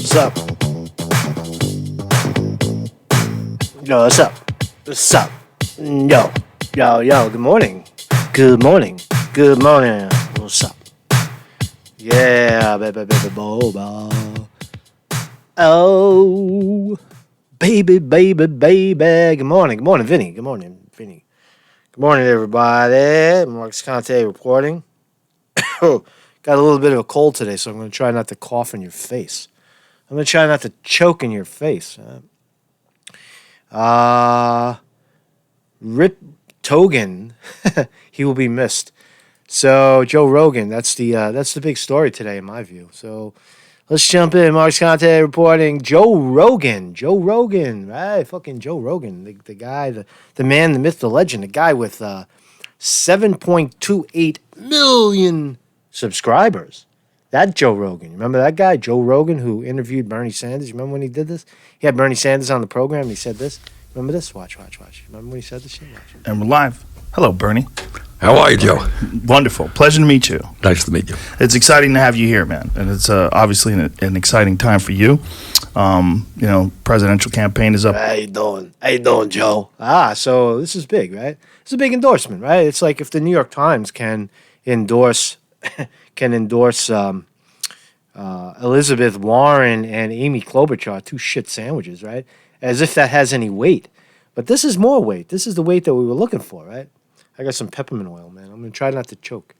What's up? Yo, what's up? What's up? Yo. Good morning. Good morning. Good morning. What's up? Yeah, baby, boba. Oh, baby. Good morning, Vinny. Good morning, Vinny. Good morning, everybody. Marcus Conte reporting. Got a little bit of a cold today, so I'm going to try not to cough in your face. I'm going to try not to choke in your face. Rip Togan, he will be missed. So Joe Rogan, that's the big story today in my view. So let's jump in. Marcus Conte reporting. Joe Rogan, right? Fucking Joe Rogan, the guy, the man, the myth, the legend, the guy with 7.28 million subscribers. That Joe Rogan. Remember that guy, Joe Rogan, who interviewed Bernie Sanders? You remember when he did this? He had Bernie Sanders on the program and he said this. Remember this? Watch. Remember when he said this shit? Watch. And we're live. Hello, Bernie. How are you, Joe? Wonderful. Pleasure to meet you. Nice to meet you. It's exciting to have you here, man. And it's obviously an exciting time for you. Presidential campaign is up. How you doing, Joe? So this is big, right? It's a big endorsement, right? It's like if the New York Times can endorse Elizabeth Warren and Amy Klobuchar, two shit sandwiches, right? As if that has any weight. But this is more weight. This is the weight that we were looking for, right? I got some peppermint oil, man. I'm gonna try not to choke.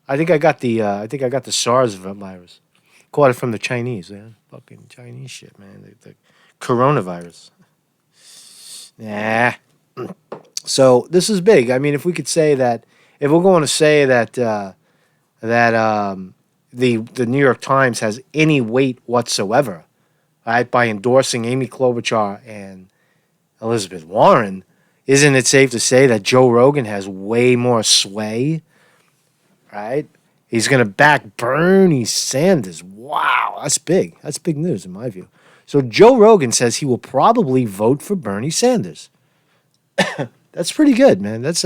I think I got the SARS virus. Caught it from the Chinese, man. Fucking Chinese shit, man. The coronavirus. Nah. So this is big. I mean, if we could say that, if we're going to say that the New York Times has any weight whatsoever, right, by endorsing Amy Klobuchar and Elizabeth Warren, isn't it safe to say that Joe Rogan has way more sway, right? He's going to back Bernie Sanders. Wow, that's big. That's big news in my view. So Joe Rogan says he will probably vote for Bernie Sanders. That's pretty good, man. That's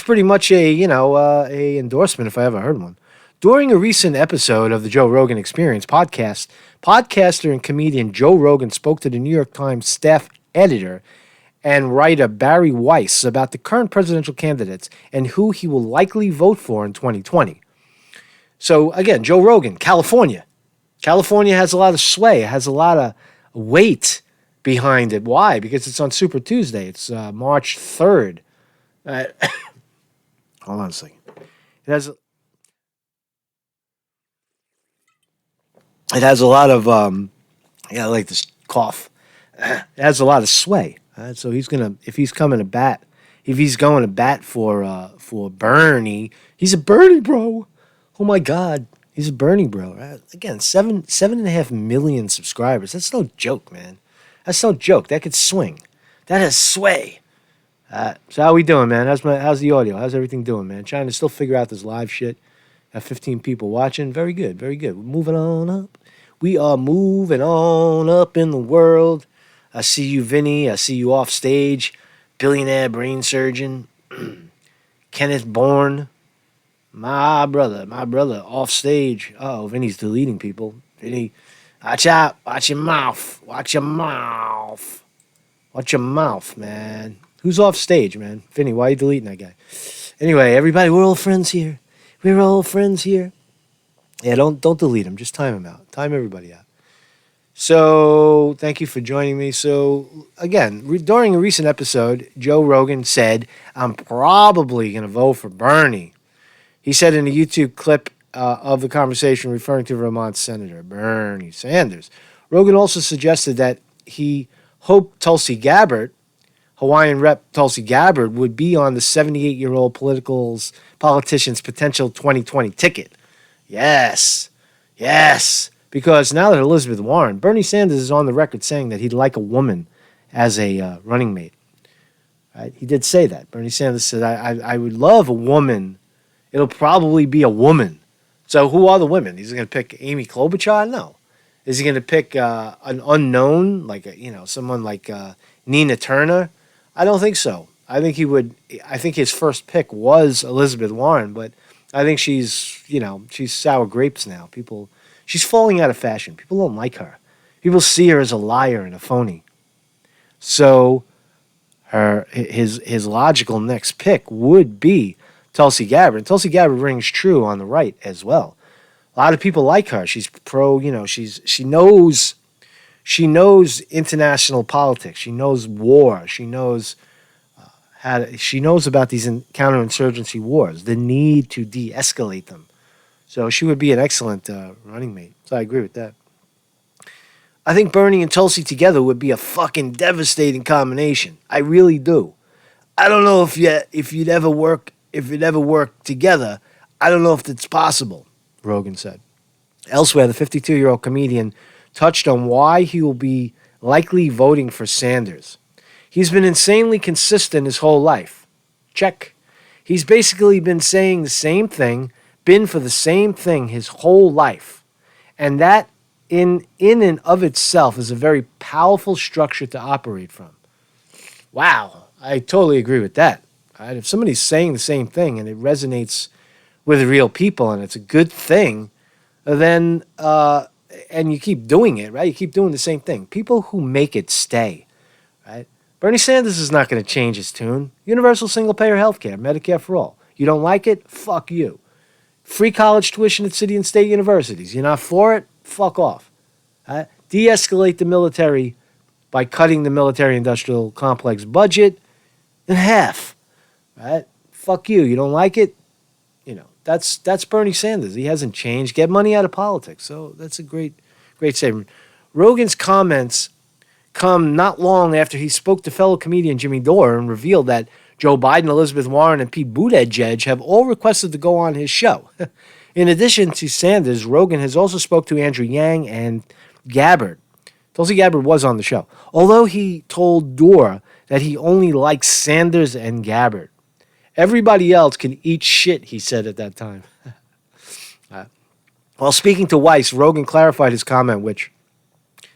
pretty much a endorsement if I ever heard one. During a recent episode of the Joe Rogan Experience podcast, podcaster and comedian Joe Rogan spoke to the New York Times staff editor and writer Barry Weiss about the current presidential candidates and who he will likely vote for in 2020. So again, Joe Rogan, California. California has a lot of sway. It has a lot of weight behind it. Why? Because it's on Super Tuesday. It's March 3rd. Hold on a second. It has a lot of I like this cough. It has a lot of sway. Right? So if he's going to bat for Bernie, he's a Bernie bro. Oh my God, he's a Bernie bro. Right? Again, 7.5 million subscribers. That's no joke, man. That's no joke. That could swing. That has sway. So how we doing, man? How's the audio? How's everything doing, man? Trying to still figure out this live shit. Got 15 people watching. Very good, very good. We're moving on up. We are moving on up in the world. I see you, Vinny. I see you off stage. Billionaire brain surgeon. Kenneth Bourne. My brother off stage. Oh, Vinny's deleting people. Vinny, watch out. Watch your mouth. Watch your mouth. Watch your mouth, man. Who's off stage, man? Vinny, why are you deleting that guy? Anyway, everybody, we're all friends here. We're all friends here. Yeah, don't delete him. Just time him out. Time everybody out. So, thank you for joining me. So, again, during a recent episode, Joe Rogan said, I'm probably going to vote for Bernie. He said in a YouTube clip of the conversation referring to Vermont Senator Bernie Sanders. Rogan also suggested that he hoped Tulsi Gabbard, Hawaiian Rep Tulsi Gabbard, would be on the 78-year-old politician's potential 2020 ticket. Yes. Because now that Elizabeth Warren, Bernie Sanders is on the record saying that he'd like a woman as a running mate. Right? He did say that. Bernie Sanders said, I would love a woman. It'll probably be a woman. So who are the women? Is he going to pick Amy Klobuchar? No. Is he going to pick an unknown, like someone like Nina Turner? I don't think so. I think his first pick was Elizabeth Warren, but I think she's sour grapes now. People She's falling out of fashion. People don't like her. People see her as a liar and a phony. So his logical next pick would be Tulsi Gabbard. And Tulsi Gabbard rings true on the right as well. A lot of people like her. She's pro, she knows international politics. She knows war. She knows she knows about these counterinsurgency wars, the need to de-escalate them. So she would be an excellent running mate. So I agree with that. I think Bernie and Tulsi together would be a fucking devastating combination. I really do. I don't know if you'd ever work together. I don't know if it's possible, Rogan said. Elsewhere, the 52-year-old comedian touched on why he will be likely voting for Sanders. He's been insanely consistent his whole life. Check. He's basically been saying the same thing, been for the same thing his whole life. And that in and of itself is a very powerful structure to operate from. Wow, I totally agree with that. Right? If somebody's saying the same thing and it resonates with real people and it's a good thing, then and you keep doing it, right? You keep doing the same thing. People who make it stay, right? Bernie Sanders is not going to change his tune. Universal single-payer health care, Medicare for all. You don't like it? Fuck you. Free college tuition at city and state universities. You're not for it? Fuck off. Right? De-escalate the military by cutting the military-industrial complex budget in half. Right? Fuck you. You don't like it? That's Bernie Sanders. He hasn't changed. Get money out of politics. So that's a great statement. Rogan's comments come not long after he spoke to fellow comedian Jimmy Dore and revealed that Joe Biden, Elizabeth Warren, and Pete Buttigieg have all requested to go on his show. In addition to Sanders, Rogan has also spoke to Andrew Yang and Gabbard. Tulsi Gabbard was on the show, although he told Dore that he only likes Sanders and Gabbard. Everybody else can eat shit, he said at that time. While speaking to Weiss, Rogan clarified his comment, which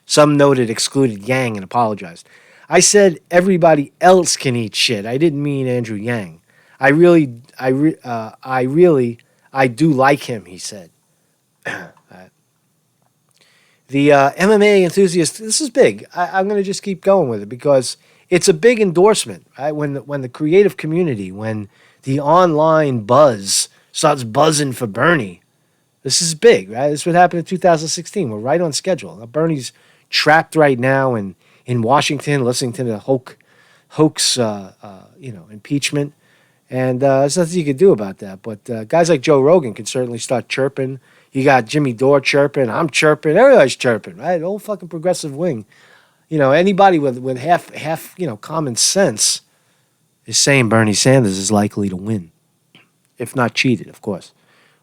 some noted excluded Yang and apologized. I said everybody else can eat shit. I didn't mean Andrew Yang. I do like him, he said. The MMA enthusiast, this is big. I'm going to just keep going with it because it's a big endorsement, right? When the creative community, when the online buzz starts buzzing for Bernie, this is big, right? This is what happened in 2016. We're right on schedule. Now, Bernie's trapped right now in Washington, listening to the hoax, impeachment, and there's nothing you can do about that. But guys like Joe Rogan can certainly start chirping. You got Jimmy Dore chirping. I'm chirping. Everybody's chirping, right? The whole fucking progressive wing. Anybody with half common sense is saying Bernie Sanders is likely to win, if not cheated, of course.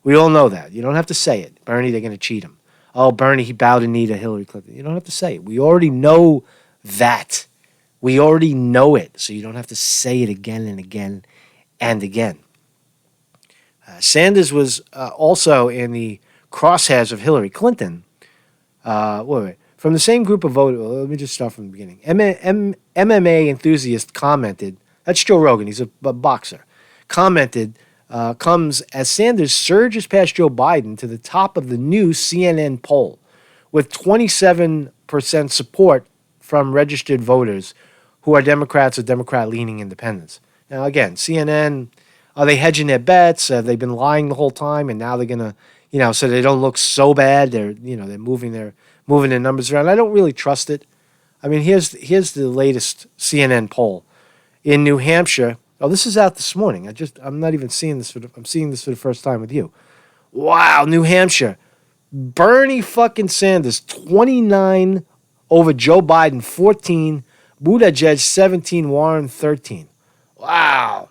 We all know that. You don't have to say it. Bernie, they're going to cheat him. Oh, Bernie, he bowed a knee to Hillary Clinton. You don't have to say it. We already know that. We already know it, so you don't have to say it again and again and again. Sanders was also in the crosshairs of Hillary Clinton. From the same group of voters, let me just start from the beginning. MMA enthusiast commented, that's Joe Rogan, he's a boxer, commented, comes as Sanders surges past Joe Biden to the top of the new CNN poll with 27% support from registered voters who are Democrats or Democrat-leaning independents. Now, again, CNN, are they hedging their bets? Have they been lying the whole time? And now they're going to, so they don't look so bad. They're moving their numbers around. I don't really trust it. I mean, here's the latest CNN poll in New Hampshire. Oh, this is out this morning. I'm not even seeing this I'm seeing this for the first time with you. Wow, New Hampshire. Bernie fucking Sanders, 29 over Joe Biden, 14. Buttigieg, 17. Warren, 13. Wow.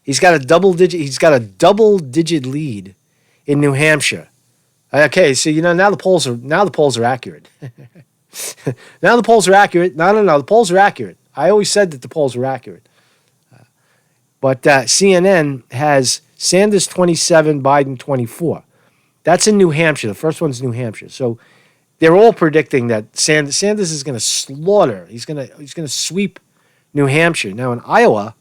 He's got a double digit lead in New Hampshire. Okay, so now the polls are accurate. Now the polls are accurate. No, the polls are accurate. I always said that the polls were accurate. But CNN has Sanders 27, Biden 24. That's in New Hampshire. The first one's New Hampshire. So they're all predicting that Sanders is going to slaughter. He's going to sweep New Hampshire. Now in Iowa,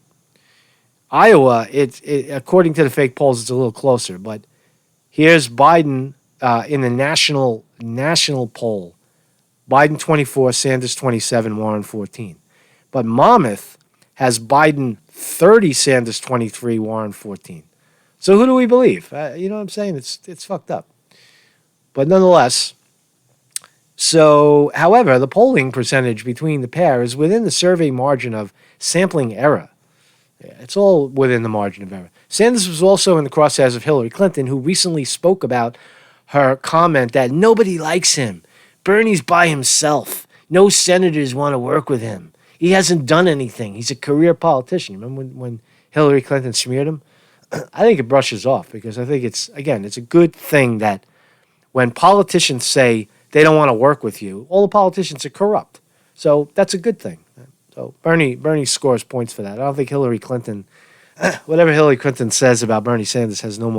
it according to the fake polls, it's a little closer. But here's Biden in the national poll. Biden 24, Sanders 27, Warren 14. But Monmouth has Biden 30, Sanders 23, Warren 14. So who do we believe? You know what I'm saying? It's fucked up. But nonetheless, so, however, the polling percentage between the pair is within the survey margin of sampling error. Yeah, it's all within the margin of error. Sanders was also in the crosshairs of Hillary Clinton, who recently spoke about her comment that nobody likes him. Bernie's by himself. No senators want to work with him. He hasn't done anything. He's a career politician. Remember when Hillary Clinton smeared him? I think it brushes off because I think it's a good thing that when politicians say they don't want to work with you, all the politicians are corrupt. So that's a good thing. So Bernie scores points for that. I don't think Hillary Clinton, whatever Hillary Clinton says about Bernie Sanders has no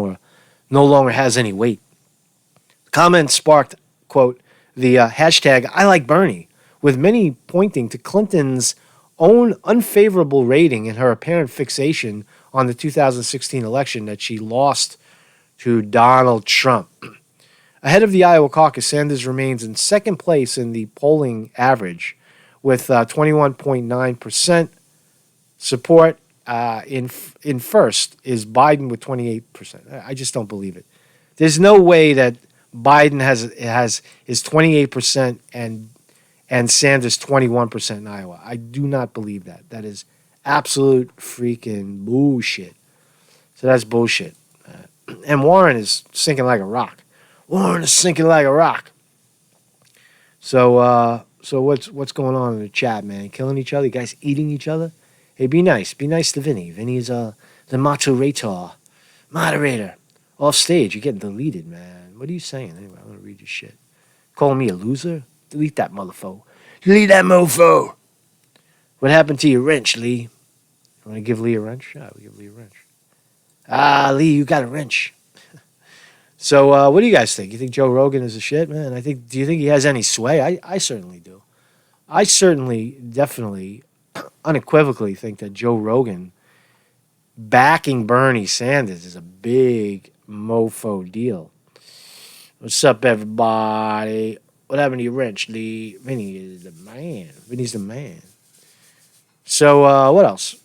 longer has any weight. Comments sparked, quote, the hashtag I like Bernie, with many pointing to Clinton's own unfavorable rating and her apparent fixation on the 2016 election that she lost to Donald Trump. Ahead of the Iowa caucus, Sanders remains in second place in the polling average with 21.9% support. In first is Biden with 28%. I just don't believe it. There's no way that Biden is 28% and Sanders 21% in Iowa. I do not believe that. That is absolute freaking bullshit. So that's bullshit. And Warren is sinking like a rock. Warren is sinking like a rock. So what's going on in the chat, man? Killing each other? You guys eating each other? Hey, be nice. Be nice to Vinny. Vinny is the moderator. Off stage. You're getting deleted, man. What are you saying? Anyway, I'm going to read your shit. Calling me a loser? Delete that motherfucker. Delete that mofo. What happened to your wrench, Lee? You want to give Lee a wrench? Yeah, we'll give Lee a wrench. Lee, you got a wrench. So, what do you guys think? You think Joe Rogan is a shit, man? Do you think he has any sway? I certainly do. I certainly, definitely, unequivocally think that Joe Rogan backing Bernie Sanders is a big mofo deal. What's up, everybody? What happened to your wrench, Lee? Vinny is the man. Vinny's the man. So, what else?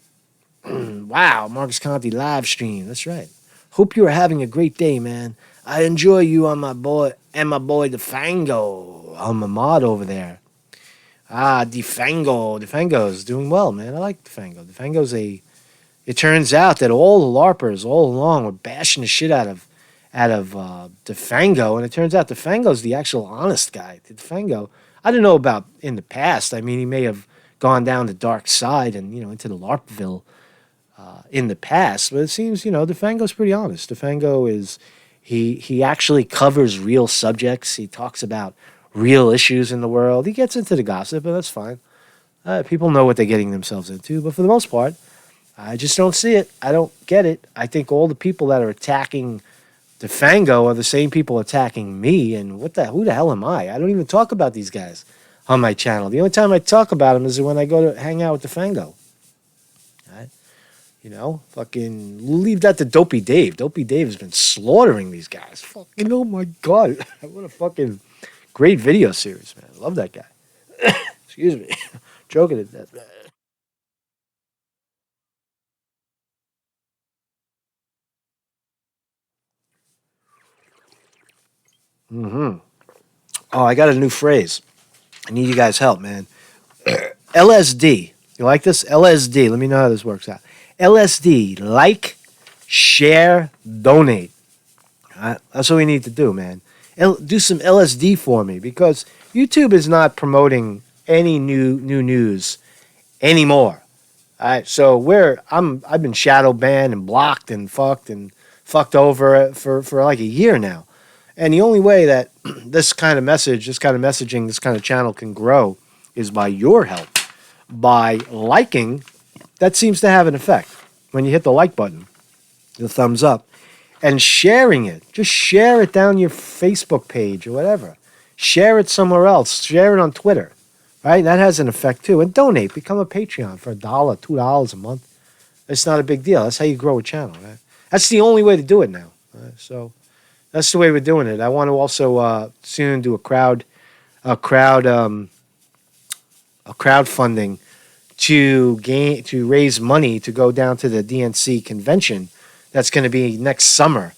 Wow, Marcus Conte live stream. That's right. Hope you are having a great day, man. I enjoy you on my boy DeFango. I'm a mod over there. DeFango. DeFango's doing well, man. I like DeFango. It turns out that all the LARPers all along were bashing the shit out of DeFango, and it turns out DeFango's the actual honest guy. DeFango, I don't know about in the past. I mean, he may have gone down the dark side and, into the LARPville in the past, but it seems, DeFango's pretty honest. DeFango is... He actually covers real subjects. He talks about real issues in the world. He gets into the gossip, and that's fine. People know what they're getting themselves into. But for the most part, I just don't see it. I don't get it. I think all the people that are attacking DeFango are the same people attacking me. And who the hell am I? I don't even talk about these guys on my channel. The only time I talk about them is when I go to hang out with DeFango. Fucking leave that to Dopey Dave. Dopey Dave has been slaughtering these guys. Fucking, oh my God. What a fucking great video series, man. I love that guy. Excuse me. Joking at that, man. Oh, I got a new phrase. I need you guys' help, man. LSD. You like this? LSD. Let me know how this works out. LSD, like, share, donate. That's what we need to do, man. Do some LSD for me because YouTube is not promoting any new news anymore. All right, so I've been shadow banned and blocked and fucked over for like a year now. And the only way that this kind of messaging, this kind of channel can grow is by your help, by liking. That seems to have an effect when you hit the like button, the thumbs up, and sharing it. Just share it down your Facebook page or whatever. Share it somewhere else. Share it on Twitter, right? That has an effect too. And donate. Become a Patreon for $1, $2 a month. It's not a big deal. That's how you grow a channel, right? That's the only way to do it now. Right? So That's the way we're doing it. I want to also soon do a crowd, a crowdfunding to raise money to go down to the DNC convention. That's going to be next summer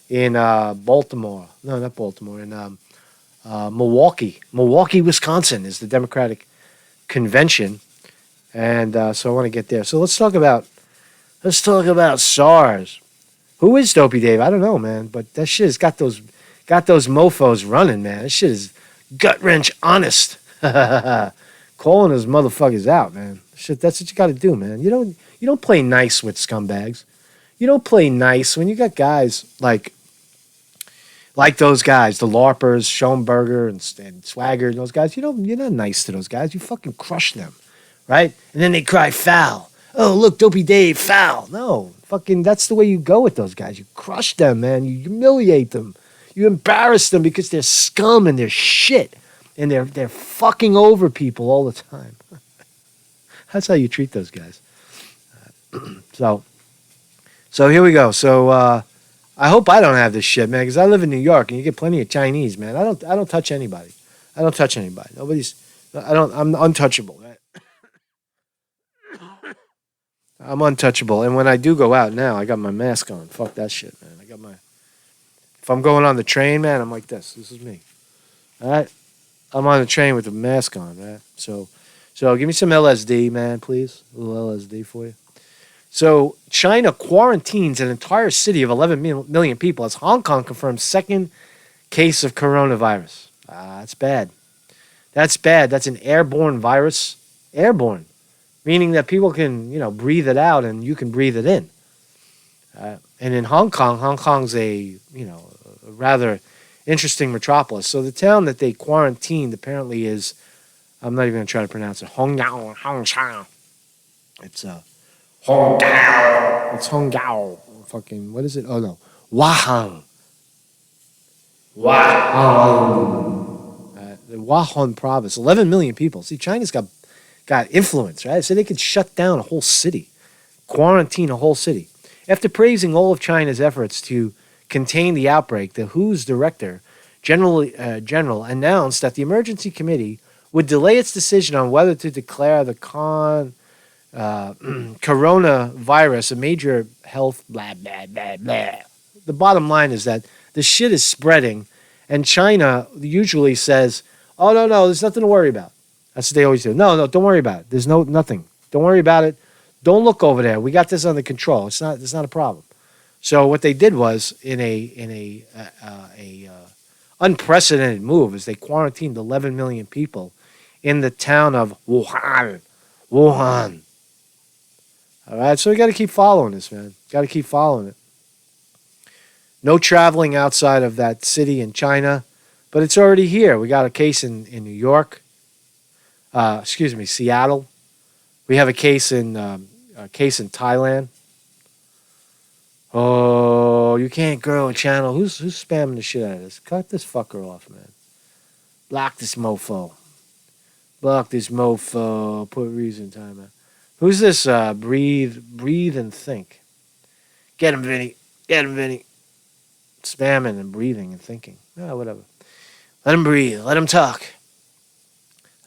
in Baltimore. No, not Baltimore. In Milwaukee, Wisconsin is the Democratic convention, and so I want to get there. So let's talk about SARS. Who is Dopey Dave? I don't know, man, but that shit has got those mofos running, man. That shit is gut wrench honest. Calling those motherfuckers out, man. Shit, that's what you got to do, man. You don't play nice with scumbags. You don't play nice when you got guys like those guys, the LARPers, Schoenberger and Swagger, and those guys. You're not nice to those guys. You fucking crush them, right? And then they cry foul. Oh, look, Dopey Dave, foul. No, fucking, that's the way you go with those guys. You crush them, man. You humiliate them. You embarrass them because they're scum and they're shit. And they're fucking over people all the time. That's how you treat those guys. So here we go. So I hope I don't have this shit, man, because I live in New York and you get plenty of Chinese, man. I don't touch anybody. I don't touch anybody. I'm untouchable, right? I'm untouchable. And when I do go out now, I got my mask on. Fuck that shit, man. If I'm going on the train, man, I'm like this. This is me. All right? I'm on the train with the mask on, right? So give me some LSD, man, please. A little LSD for you. So China quarantines an entire city of 11 million people as Hong Kong confirms second case of coronavirus. That's bad. That's bad. That's an airborne virus. Airborne. Meaning that people can, breathe it out and you can breathe it in. And in Hong Kong's a rather interesting metropolis. So the town that they quarantined apparently is, I'm not even going to try to pronounce it, Hongqiao. It's Hongqiao. It's Hongqiao. Fucking, what is it? Oh, no. Wuhan. The Wuhan province. 11 million people. See, China's got influence, right? So they could shut down a whole city, quarantine a whole city. After praising all of China's efforts to contain the outbreak, the WHO's director general announced that the emergency committee would delay its decision on whether to declare the coronavirus a major health blah, blah, blah, blah. The bottom line is that the shit is spreading, and China usually says, oh, no, there's nothing to worry about. That's what they always do. No, don't worry about it. There's nothing. Don't worry about it. Don't look over there. We got this under control. It's not a problem. So what they did was, in a unprecedented move, is they quarantined 11 million people in the town of Wuhan. All right, so we got to keep following this, man. Got to keep following it. No traveling outside of that city in China, but it's already here. We got a case in New York. Seattle. We have a case in Thailand. Oh, you can't grow a channel. Who's spamming the shit out of this? Cut this fucker off, man. Block this mofo. Put reason time out. Who's this? Breathe and think. Get him, Vinny. Spamming and breathing and thinking. Whatever. Let him breathe. Let him talk.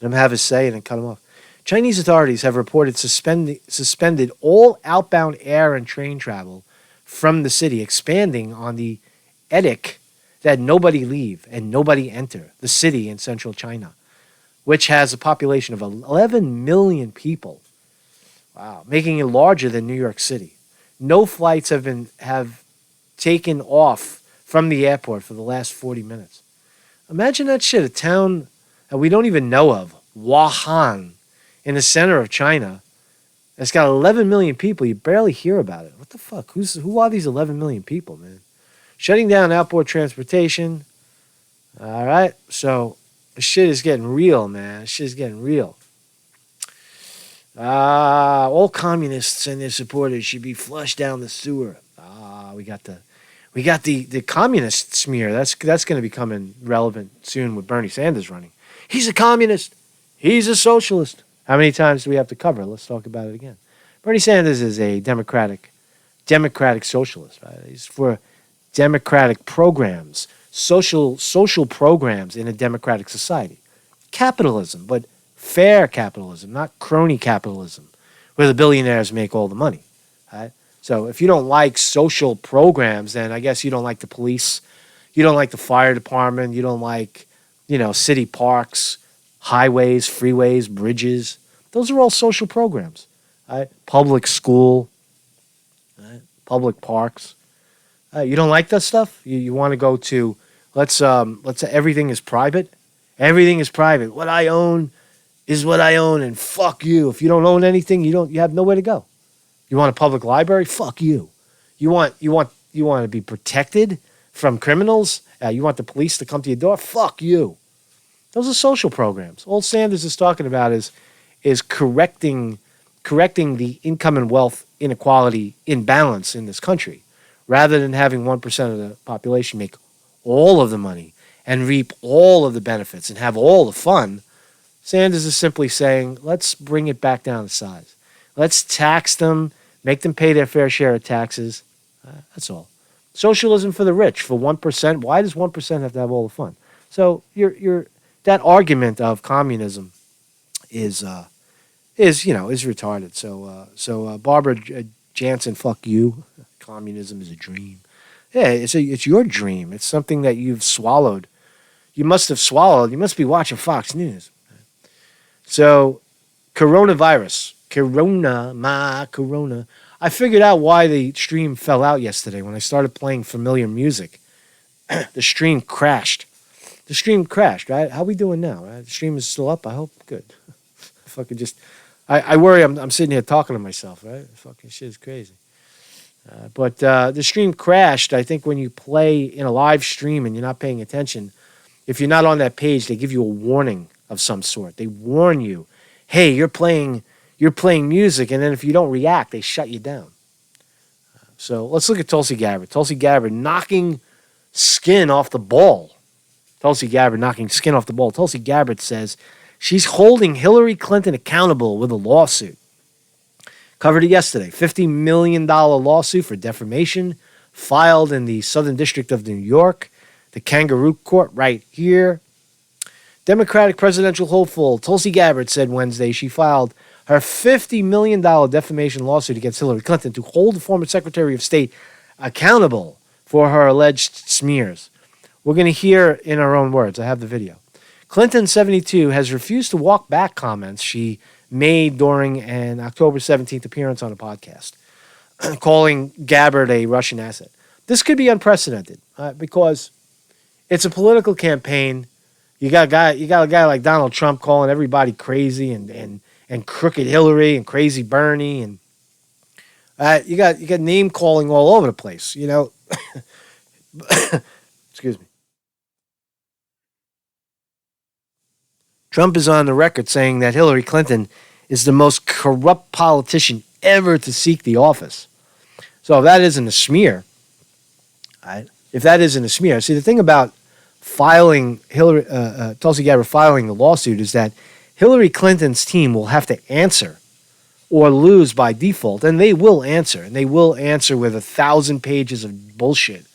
Let him have his say and then cut him off. Chinese authorities have reported suspended all outbound air and train travel from the city, expanding on the edict that nobody leave and nobody enter the city in central China, which has a population of 11 million people. Wow, making it larger than New York City. No flights have taken off from the airport for the last 40 minutes. Imagine that shit, a town that we don't even know of, Wuhan, in the center of China. It's got 11 million people. You barely hear about it. What the fuck? Who are these 11 million people, man? Shutting down outboard transportation. All right. So this shit is getting real, man. This shit is getting real. All communists and their supporters should be flushed down the sewer. We got the communist smear. That's going to be coming relevant soon with Bernie Sanders running. He's a communist. He's a socialist. How many times do we have to cover? Let's talk about it again. Bernie Sanders is a democratic socialist, right? He's for democratic programs, social programs in a democratic society. Capitalism, but fair capitalism, not crony capitalism, where the billionaires make all the money. Right? So if you don't like social programs, then I guess you don't like the police, you don't like the fire department, you don't like, city parks, highways, freeways, bridges. Those are all social programs. Right? Public school, right? Public parks. You don't like that stuff? You want to go to, let's say everything is private. Everything is private. What I own is what I own, and fuck you. If you don't own anything, you have nowhere to go. You want a public library? Fuck you. You want to be protected from criminals? You want the police to come to your door? Fuck you. Those are social programs. All Sanders is talking about is correcting the income and wealth inequality imbalance in this country, rather than having 1% of the population make all of the money and reap all of the benefits and have all the fun. Sanders is simply saying, let's bring it back down to size. Let's tax them, make them pay their fair share of taxes. That's all. Socialism for the rich, for 1%. Why does 1% have to have all the fun? So that argument of communism is retarded. So Barbara Jansen, fuck you. Communism is a dream. Yeah, it's your dream. It's something that you've swallowed. You must have swallowed. You must be watching Fox News. So, coronavirus. Corona. I figured out why the stream fell out yesterday when I started playing familiar music. The stream crashed. Right? How we doing now? Right? The stream is still up, I hope. Good. Fucking just... I worry I'm sitting here talking to myself, right? Fucking shit is crazy. But the stream crashed. I think when you play in a live stream and you're not paying attention, if you're not on that page, they give you a warning of some sort. They warn you, hey, you're playing music, and then if you don't react, they shut you down. So let's look at Tulsi Gabbard. Tulsi Gabbard knocking skin off the ball. Tulsi Gabbard says she's holding Hillary Clinton accountable with a lawsuit. Covered it yesterday. $50 million lawsuit for defamation filed in the Southern District of New York. The kangaroo court right here. Democratic presidential hopeful Tulsi Gabbard said Wednesday she filed her $50 million defamation lawsuit against Hillary Clinton to hold the former Secretary of State accountable for her alleged smears. We're going to hear in her own words. I have the video. Clinton, 72, has refused to walk back comments she made during an October 17th appearance on a podcast, calling Gabbard a Russian asset. This could be unprecedented because it's a political campaign. You got a guy like Donald Trump calling everybody crazy and crooked Hillary and crazy Bernie, and you got name calling all over the place. Excuse me. Trump is on the record saying that Hillary Clinton is the most corrupt politician ever to seek the office. So if that isn't a smear, right? See, the thing about Tulsi Gabbard filing the lawsuit is that Hillary Clinton's team will have to answer or lose by default, and they will answer, with 1,000 pages of bullshit.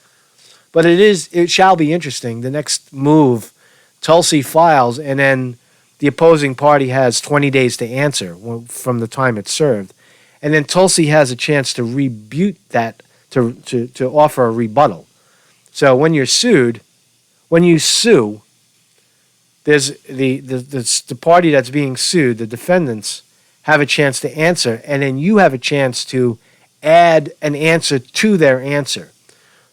But it shall be interesting. The next move, Tulsi files, and then the opposing party has 20 days to answer from the time it's served. And then Tulsi has a chance to rebut that, to offer a rebuttal. So when you sue, there's the party that's being sued, the defendants have a chance to answer, and then you have a chance to add an answer to their answer.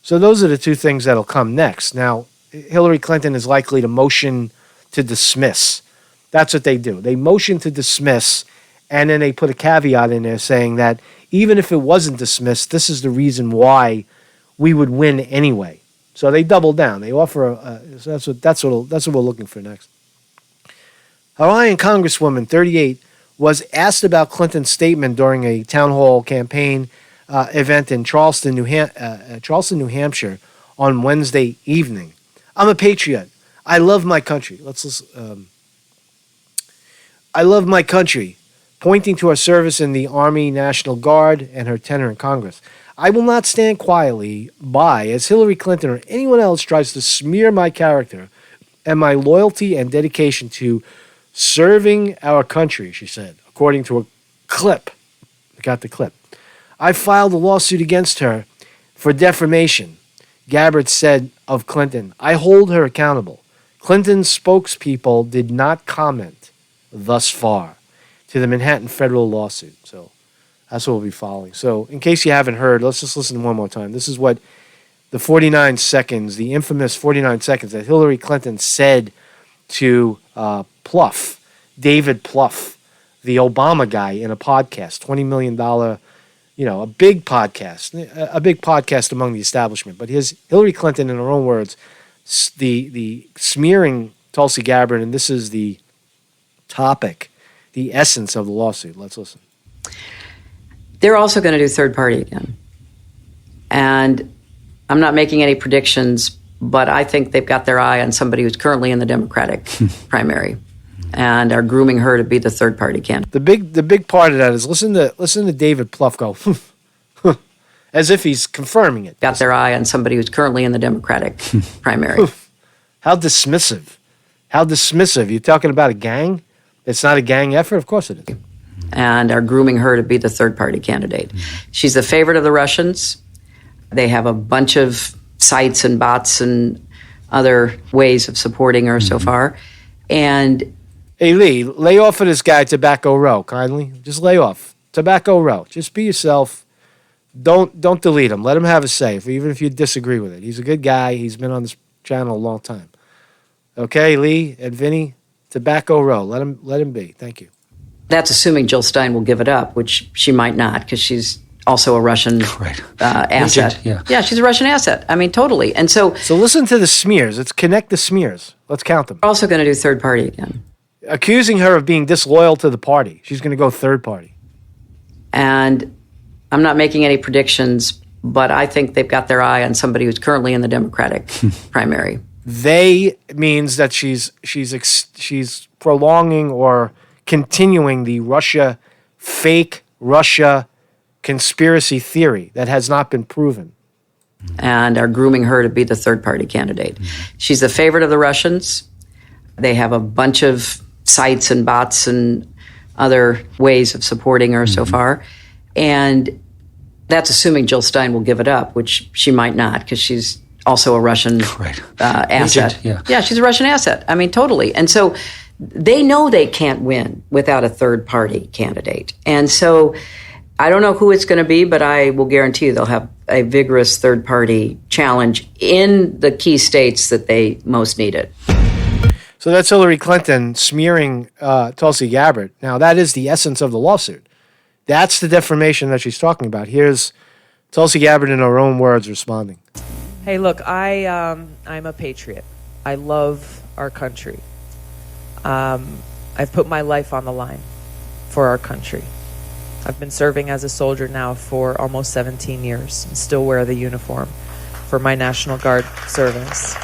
So those are the two things that'll come next. Now, Hillary Clinton is likely to motion to dismiss. That's what they do. They motion to dismiss, and then they put a caveat in there saying that even if it wasn't dismissed, this is the reason why we would win anyway. So they double down. They offer so that's what we're looking for next. Hawaiian Congresswoman, 38, was asked about Clinton's statement during a town hall campaign event in Charleston, New Hampshire, on Wednesday evening. I'm a patriot. I love my country. Let's listen. I love my country, pointing to her service in the Army National Guard and her tenure in Congress. I will not stand quietly by as Hillary Clinton or anyone else tries to smear my character and my loyalty and dedication to serving our country, she said, according to a clip. We got the clip. I filed a lawsuit against her for defamation, Gabbard said of Clinton. I hold her accountable. Clinton's spokespeople did not comment thus far to the Manhattan federal lawsuit. So that's what we'll be following. So in case you haven't heard, let's just listen one more time. This is what the 49 seconds, the infamous 49 seconds that Hillary Clinton said to David Plouffe, the Obama guy, in a podcast, $20 million, a big podcast among the establishment. But Hillary Clinton, in her own words, the smearing Tulsi Gabbard, and this is the topic, the essence of the lawsuit. Let's listen. They're also going to do third party again. And I'm not making any predictions, but I think they've got their eye on somebody who's currently in the Democratic primary and are grooming her to be the third party candidate. The big part of that is listen to David Plouffe go as if he's confirming it. Got their eye on somebody who's currently in the Democratic primary. How dismissive. How dismissive. You're talking about a gang? It's not a gang effort? Of course it is. And are grooming her to be the third party candidate. She's the favorite of the Russians. They have a bunch of sites and bots and other ways of supporting her so far. And hey, Lee, lay off of this guy, Tobacco Row, kindly. Just lay off. Tobacco Row. Just be yourself. Don't delete him. Let him have a say, even if you disagree with it. He's a good guy. He's been on this channel a long time. Okay, Lee and Vinny, Tobacco Row. Let him be. Thank you. that's assuming Jill Stein will give it up, which she might not, because she's also a Russian asset. Agent, yeah, she's a Russian asset. I mean, totally. And so listen to the smears. Let's connect the smears. Let's count them. we're also going to do third party again. Accusing her of being disloyal to the party. She's going to go third party. And I'm not making any predictions, but I think they've got their eye on somebody who's currently in the Democratic primary. They means that she's prolonging or continuing the fake Russia conspiracy theory that has not been proven. And are grooming her to be the third party candidate. She's the favorite of the Russians. They have a bunch of sites and bots and other ways of supporting her so far. And that's assuming Jill Stein will give it up, which she might not, because she's also a Russian asset. Agent, yeah, she's a Russian asset. I mean, totally. And so they know they can't win without a third party candidate. And so I don't know who it's going to be, but I will guarantee you they'll have a vigorous third party challenge in the key states that they most need it. So that's Hillary Clinton smearing Tulsi Gabbard. Now, that is the essence of the lawsuit. That's the defamation that she's talking about. Here's Tulsi Gabbard in her own words responding. Hey, look, I'm a patriot. I love our country. I've put my life on the line for our country. I've been serving as a soldier now for almost 17 years and still wear the uniform for my National Guard service.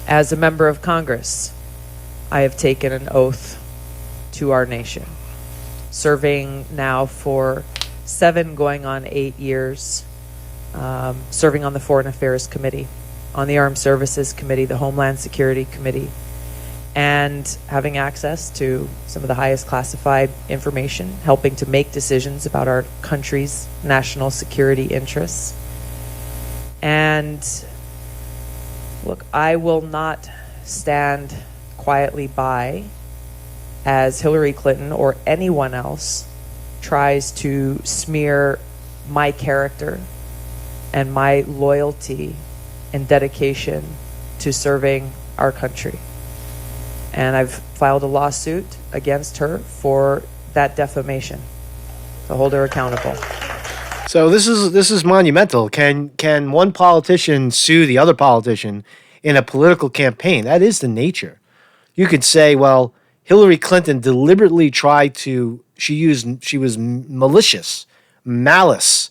As a member of Congress, I have taken an oath to our nation, serving now for 7 going on 8 years, serving on the Foreign Affairs Committee, on the Armed Services Committee, the Homeland Security Committee, and having access to some of the highest classified information, helping to make decisions about our country's national security interests. And look, I will not stand quietly by as Hillary Clinton or anyone else tries to smear my character and my loyalty and dedication to serving our country. And I've filed a lawsuit against her for that defamation to hold her accountable. So this is monumental. Can one politician sue the other politician in a political campaign? That is the nature. You could say, well, Hillary Clinton deliberately tried to, she was malicious, malice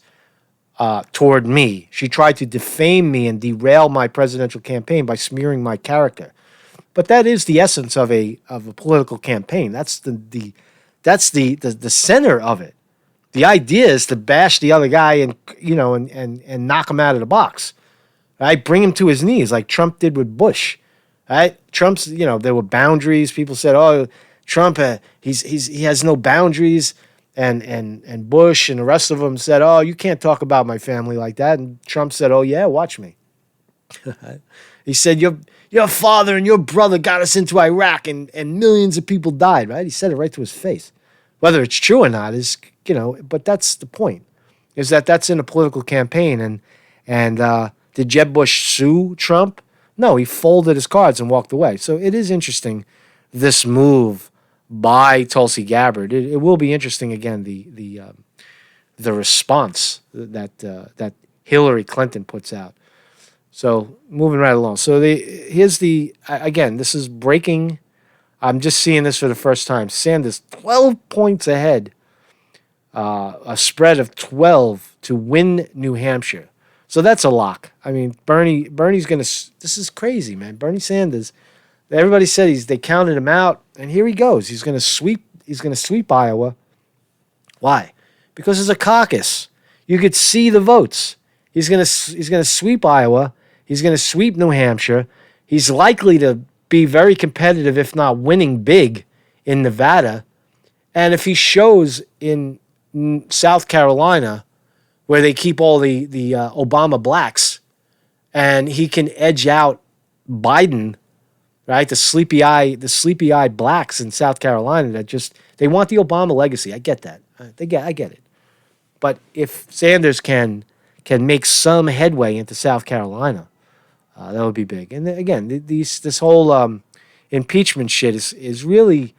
toward me. She tried to defame me and derail my presidential campaign by smearing my character. But that is the essence of a political campaign. That's the center of it. The idea is to bash the other guy and and knock him out of the box, right? Bring him to his knees like Trump did with Bush, right? Trump's, there were boundaries. People said, "Oh, Trump, he has no boundaries," and Bush and the rest of them said, "Oh, you can't talk about my family like that." And Trump said, "Oh yeah, watch me." He said, "Your father and your brother got us into Iraq, and millions of people died." Right? He said it right to his face. Whether it's true or not is, but that's the point, is that's in a political campaign. And did Jeb Bush sue Trump? No, he folded his cards and walked away. So it is interesting, this move by Tulsi Gabbard. It will be interesting again, the response that Hillary Clinton puts out. So moving right along. So again, this is breaking. I'm just seeing this for the first time. Sanders 12 points ahead, a spread of 12 to win New Hampshire. So that's a lock. I mean, Bernie's going to, this is crazy, man. Bernie Sanders, everybody said they counted him out, and here he goes. He's going to sweep Iowa. Why? Because there's a caucus. You could see the votes. He's going to sweep Iowa. He's going to sweep New Hampshire. He's likely to be very competitive, if not winning big, in Nevada. And if he shows in South Carolina, where they keep all the Obama blacks, and he can edge out Biden, right? The sleepy eye blacks in South Carolina that they want the Obama legacy. I get that. I get it. But if Sanders can make some headway into South Carolina, that would be big. And again, this whole impeachment shit is really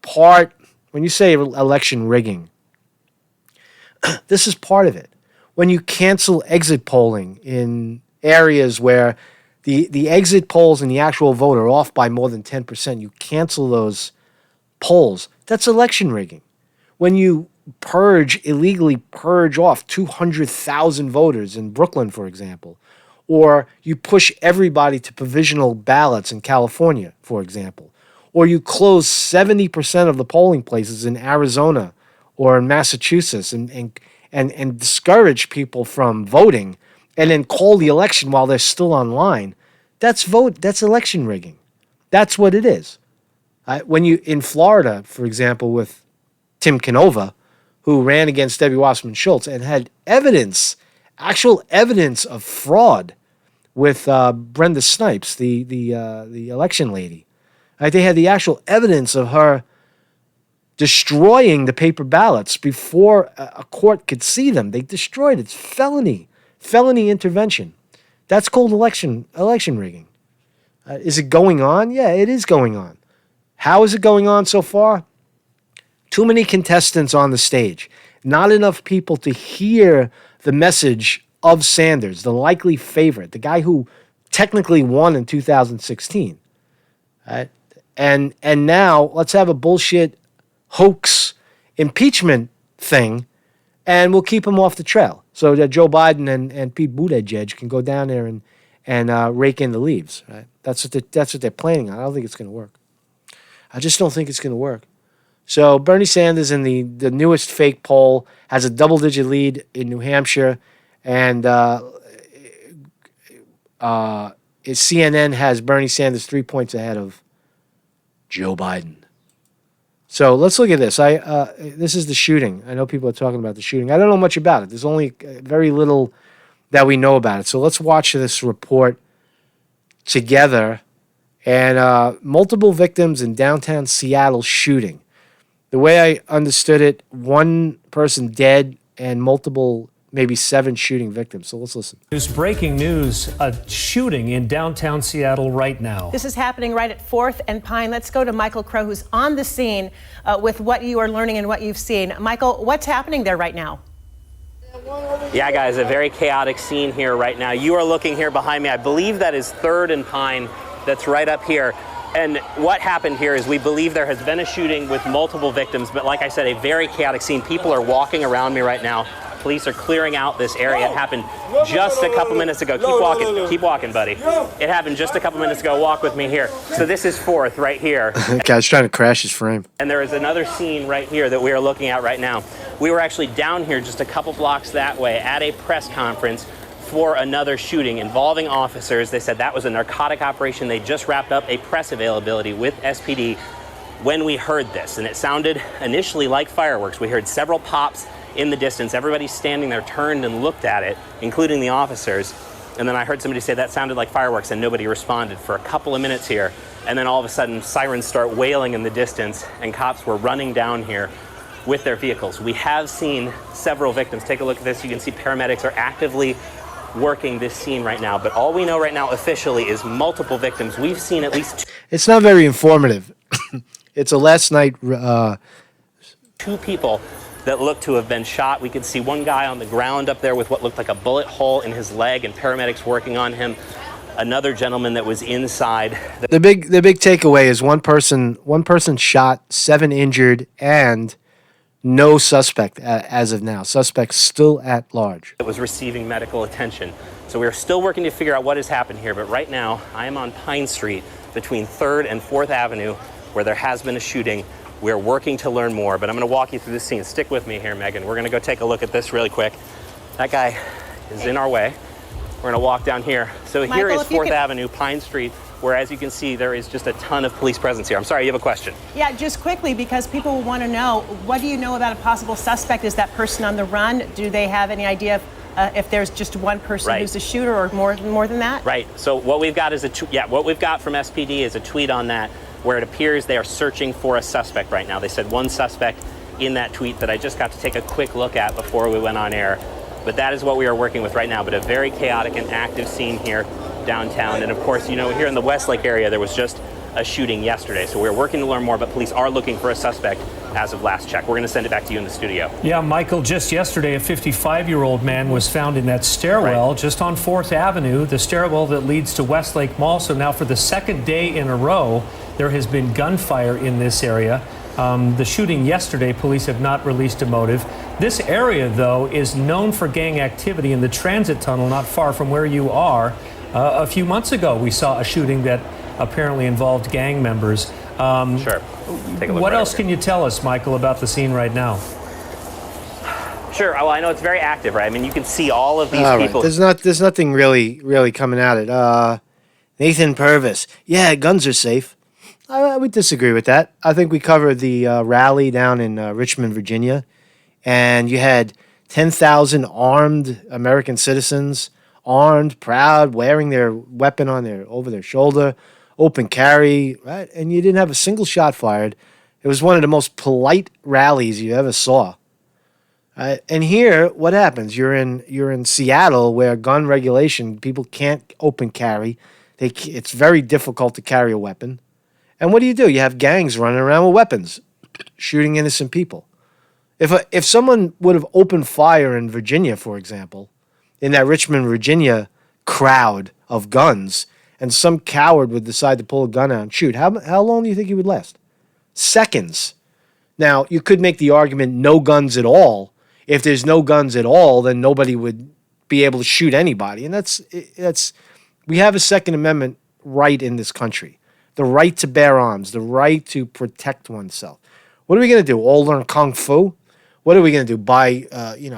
part. When you say election rigging, this is part of it. When you cancel exit polling in areas where the exit polls and the actual vote are off by more than 10%, you cancel those polls. That's election rigging. When you illegally purge off 200,000 voters in Brooklyn, for example, or you push everybody to provisional ballots in California, for example, or you close 70% of the polling places in Arizona or in Massachusetts and discourage people from voting and then call the election while they're still online, that's election rigging. That's what it is. When you, in Florida, for example, with Tim Canova, who ran against Debbie Wasserman Schultz and had actual evidence of fraud with Brenda Snipes, the election lady. They had the actual evidence of her destroying the paper ballots before a court could see them. They destroyed it. It's felony intervention. That's called election rigging. Is it going on? Yeah, it is going on. How is it going on so far? Too many contestants on the stage. Not enough people to hear the message of Sanders, the likely favorite, the guy who technically won in 2016. Right? And now let's have a bullshit hoax impeachment thing, and we'll keep him off the trail so that Joe Biden and Pete Buttigieg can go down there and rake in the leaves. Right? That's what they're planning on. I don't think it's going to work. I just don't think it's going to work. So Bernie Sanders in the newest fake poll has a double-digit lead in New Hampshire, and CNN has Bernie Sanders 3 points ahead of Joe Biden. So let's look at this. This is the shooting. I know people are talking about the shooting. I don't know much about it. There's only very little that we know about it. So let's watch this report together. And multiple victims in downtown Seattle shooting. The way I understood it, one person dead and multiple, maybe 7 shooting victims. So let's listen. There's breaking news, a shooting in downtown Seattle right now. This is happening right at 4th and Pine. Let's go to Michael Crow, who's on the scene with what you are learning and what you've seen. Michael, what's happening there right now? Yeah, guys, a very chaotic scene here right now. You are looking here behind me. I believe that is 3rd and Pine. That's right up here. And what happened here is we believe there has been a shooting with multiple victims, but like I said, a very chaotic scene. People are walking around me right now. Police are clearing out this area. It happened just a couple minutes ago. Keep walking, buddy. It happened just a couple minutes ago. Walk with me here. So this is 4th right here. Guy's trying to crash his frame. And there is another scene right here that we are looking at right now. We were actually down here just a couple blocks that way at a press conference for another shooting involving officers. They said that was a narcotic operation. They just wrapped up a press availability with SPD when we heard this. And it sounded initially like fireworks. We heard several pops in the distance. Everybody standing there turned and looked at it, including the officers. And then I heard somebody say that sounded like fireworks, and nobody responded for a couple of minutes here. And then all of a sudden, sirens start wailing in the distance, and cops were running down here with their vehicles. We have seen several victims. Take a look at this. You can see paramedics are actively working this scene right now. But all we know right now officially is multiple victims. We've seen at least It's not very informative. It's a last night. 2 people that look to have been shot. We could see one guy on the ground up there with what looked like a bullet hole in his leg, and paramedics working on him. Another gentleman that was inside. The big takeaway is one person shot, 7 injured, and no suspect as of now. Suspect still at large. That was receiving medical attention. So we're still working to figure out what has happened here. But right now, I am on Pine Street between 3rd and 4th Avenue, where there has been a shooting. We're working to learn more, but I'm going to walk you through the scene. Stick with me here, Megan. We're going to go take a look at this really quick. That guy is in our way. We're going to walk down here. So here Michael, is 4th Avenue, Pine Street, where, as you can see, there is just a ton of police presence here. I'm sorry, you have a question. Yeah, just quickly, because people want to know, what do you know about a possible suspect? Is that person on the run? Do they have any idea if there's just one person who's a shooter, or more than that? Right. So what we've got is what we've got from SPD is a tweet on that, where it appears they are searching for a suspect right now. They said one suspect in that tweet that I just got to take a quick look at before we went on air. But that is what we are working with right now. But a very chaotic and active scene here downtown. And of course, you know, here in the Westlake area, there was just a shooting yesterday. So we're working to learn more, but police are looking for a suspect as of last check. We're going to send it back to you in the studio. Yeah, Michael, just yesterday, a 55-year-old man was found in that stairwell just on 4th Avenue, the stairwell that leads to Westlake Mall. So now for the 2nd day in a row, there has been gunfire in this area. The shooting yesterday, police have not released a motive. This area, though, is known for gang activity in the transit tunnel not far from where you are. A few months ago, we saw a shooting that apparently involved gang members. Sure. Take a look. What else can you tell us, Michael, about the scene right now? Sure. Well, I know it's very active, right? I mean, you can see all of these people. Right. There's nothing really coming at it. Nathan Purvis. Yeah, guns are safe. I would disagree with that. I think we covered the rally down in Richmond, Virginia, and you had 10,000 armed American citizens, armed, proud, wearing their weapon over their shoulder, open carry, right? And you didn't have a single shot fired. It was one of the most polite rallies you ever saw. And here, what happens? You're in Seattle, where gun regulation, people can't open carry. It's very difficult to carry a weapon. And what do? You have gangs running around with weapons, shooting innocent people. If someone would have opened fire in Virginia, for example, in that Richmond, Virginia crowd of guns, and some coward would decide to pull a gun out and shoot, how long do you think he would last? Seconds. Now, you could make the argument no guns at all. If there's no guns at all, then nobody would be able to shoot anybody. And that's we have a Second Amendment right in this country. The right to bear arms, the right to protect oneself. What are we going to do? All learn kung fu? What are we going to do? Buy,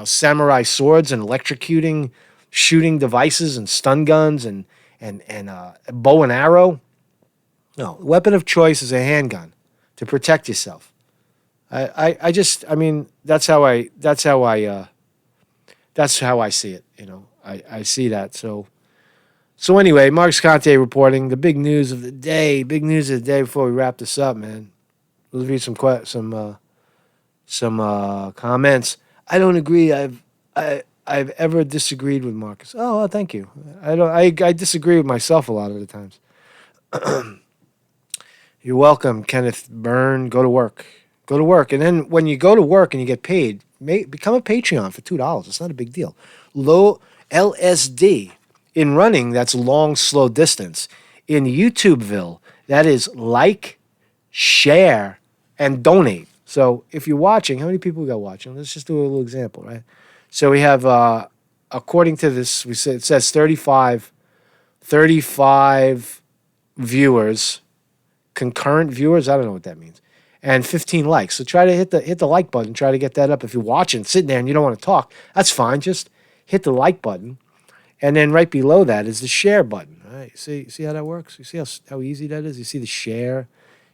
samurai swords and electrocuting shooting devices and stun guns and bow and arrow? No, weapon of choice is a handgun to protect yourself. That's how I see it. I see that. So anyway, Mark's Conte reporting the big news of the day. Big news of the day before we wrap this up, man. Let's read some comments. I don't agree. I've ever disagreed with Marcus. Oh, thank you. I disagree with myself a lot of the times. You're welcome, Kenneth Byrne. Go to work. Go to work. And then when you go to work and you get paid, become a Patreon for $2. It's not a big deal. Low LSD. In running, that's long, slow distance. In YouTubeville, that is like, share, and donate. So if you're watching, how many people we got watching? Let's just do a little example, right? So we have, according to this, it says 35 viewers, concurrent viewers. I don't know what that means, and 15 likes. So try to hit the like button. Try to get that up. If you're watching, sitting there, and you don't want to talk, that's fine. Just hit the like button, and then right below that is the share button. All right, see how that works? You see how easy that is? You see the share?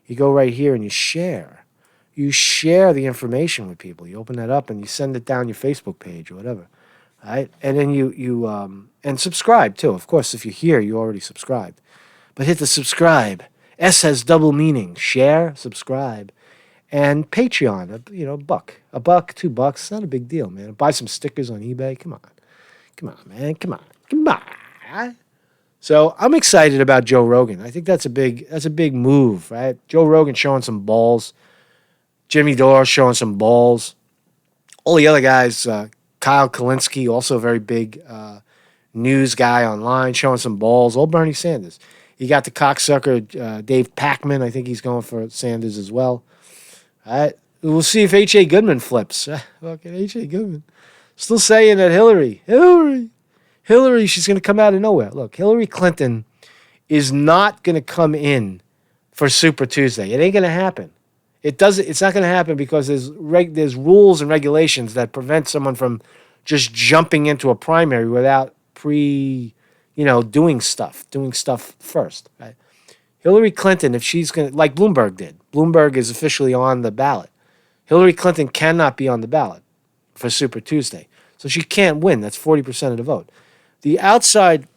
You go right here and you share. You share the information with people. You open that up and you send it down your Facebook page or whatever. All right, and then you and subscribe too. Of course, if you're here, you already subscribed. But hit the subscribe. S has double meaning. Share, subscribe, and Patreon. $1, $1, $2. Not a big deal, man. Buy some stickers on eBay. Come on, man. Come on. So I'm excited about Joe Rogan. I think that's a big move, right? Joe Rogan showing some balls. Jimmy Dore showing some balls. All the other guys, Kyle Kalinske, also a very big news guy online, showing some balls. Old Bernie Sanders. You got the cocksucker Dave Packman. I think he's going for Sanders as well. All right. We'll see if H.A. Goodman flips. Fucking H.A. Goodman. Still saying that Hillary, she's going to come out of nowhere. Look, Hillary Clinton is not going to come in for Super Tuesday. It ain't going to happen. It's not going to happen because there's rules and regulations that prevent someone from just jumping into a primary without doing stuff first, right? Hillary Clinton, if she's going to, like Bloomberg did, Bloomberg is officially on the ballot. Hillary Clinton cannot be on the ballot for Super Tuesday. So she can't win. That's 40% of the vote. The outside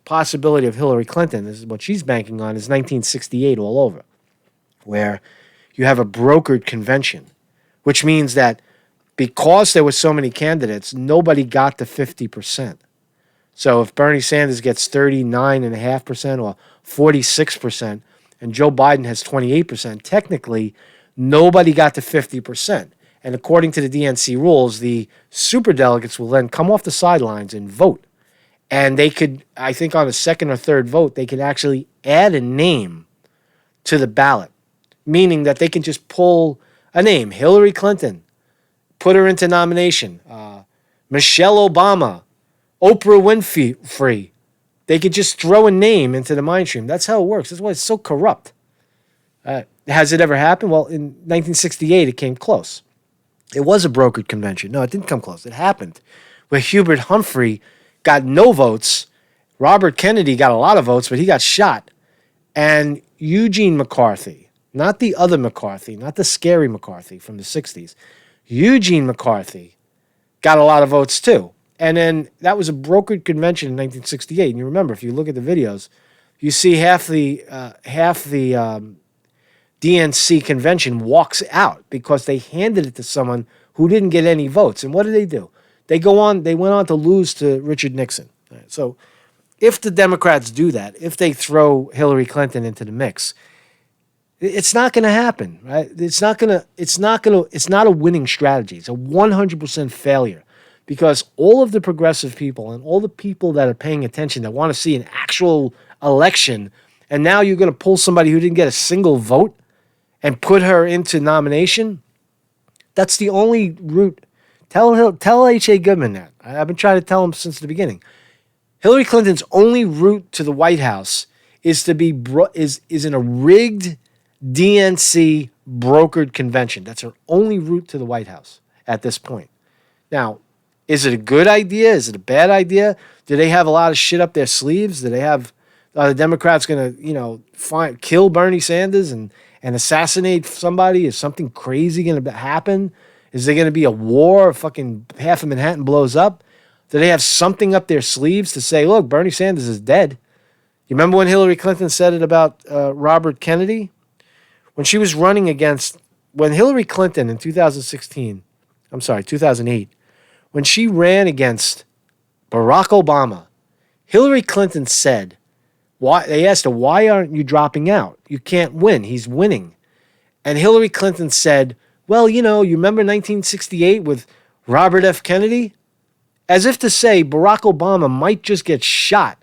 possibility of Hillary Clinton, this is what she's banking on, is 1968 all over, where you have a brokered convention, which means that because there were so many candidates, nobody got to 50%. So if Bernie Sanders gets 39.5% or 46% and Joe Biden has 28%, technically nobody got to 50%. And according to the DNC rules, the superdelegates will then come off the sidelines and vote. And they could, I think on a second or third vote, they can actually add a name to the ballot, meaning that they can just pull a name, Hillary Clinton, put her into nomination, Michelle Obama, Oprah Winfrey. They could just throw a name into the mainstream. That's how it works. That's why it's so corrupt. Has it ever happened? Well, in 1968, it came close. It was a brokered convention. No, it didn't come close. It happened where Hubert Humphrey got no votes. Robert Kennedy got a lot of votes, but he got shot. And Eugene McCarthy, not the other McCarthy, not the scary McCarthy from the 60s, Eugene McCarthy got a lot of votes too. And then that was a brokered convention in 1968. And you remember, if you look at the videos, you see half the DNC convention walks out because they handed it to someone who didn't get any votes. And what did they do? They went on to lose to Richard Nixon. Right? So if the Democrats do that, if they throw Hillary Clinton into the mix, it's not going to happen, right? It's not a winning strategy. It's a 100% failure. Because all of the progressive people and all the people that are paying attention that want to see an actual election, and now you're going to pull somebody who didn't get a single vote and put her into nomination, that's the only route. Tell H.A. Goodman that. I've been trying to tell him since the beginning. Hillary Clinton's only route to the White House is to be is in a rigged DNC brokered convention. That's her only route to the White House at this point. Now, is it a good idea? Is it a bad idea? Do they have a lot of shit up their sleeves? Do they have the Democrats going to, kill Bernie Sanders and assassinate somebody? Is something crazy going to happen? Is there going to be a war? Fucking half of Manhattan blows up? Do they have something up their sleeves to say, look, Bernie Sanders is dead? You remember when Hillary Clinton said it about Robert Kennedy? When she was running when Hillary Clinton in 2008, when she ran against Barack Obama, Hillary Clinton said, they asked her, why aren't you dropping out? You can't win. He's winning. And Hillary Clinton said, well, you remember 1968 with Robert F. Kennedy? As if to say Barack Obama might just get shot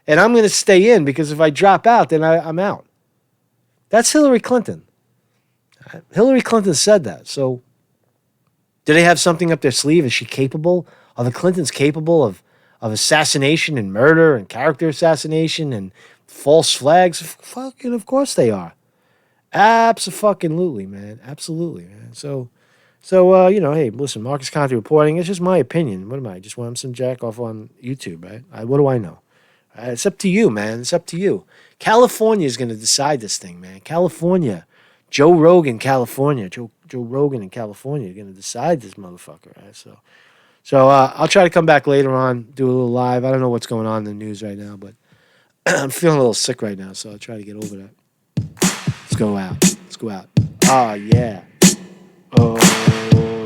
and I'm going to stay in because if I drop out, then I'm out. That's Hillary Clinton. Hillary Clinton said that. So Do they have something up their sleeve? Is she capable? Are the Clintons capable of assassination and murder and character assassination and false flags? Fucking, of course they are. Abso-fucking-lutely, man. Absolutely, man. So, hey, listen, Marcus Conte reporting. It's just my opinion. What am I? Just want some jack off on YouTube, right? What do I know? It's up to you, man. It's up to you. California is going to decide this thing, man. California. Joe Rogan, California. Joe Rogan in California are going to decide this motherfucker, right? So I'll try to come back later on, do a little live. I don't know what's going on in the news right now, but I'm feeling a little sick right now, so I'll try to get over that. Let's go out. Oh, yeah. Oh,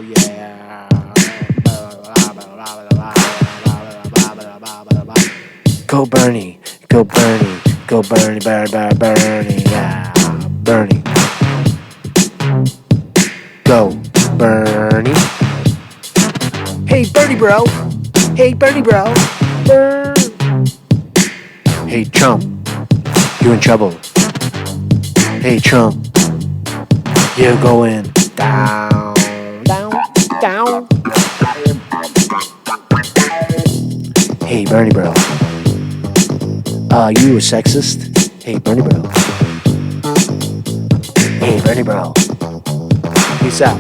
yeah. Go Bernie. Go Bernie. Go Bernie, Bernie. Yeah. Bernie. Go Bernie. Hey, Bernie bro. Burn. Hey, Trump. You in trouble. Hey, Trump. You're going down. Hey, Bernie bro. You a sexist? Hey, Bernie bro. Peace out.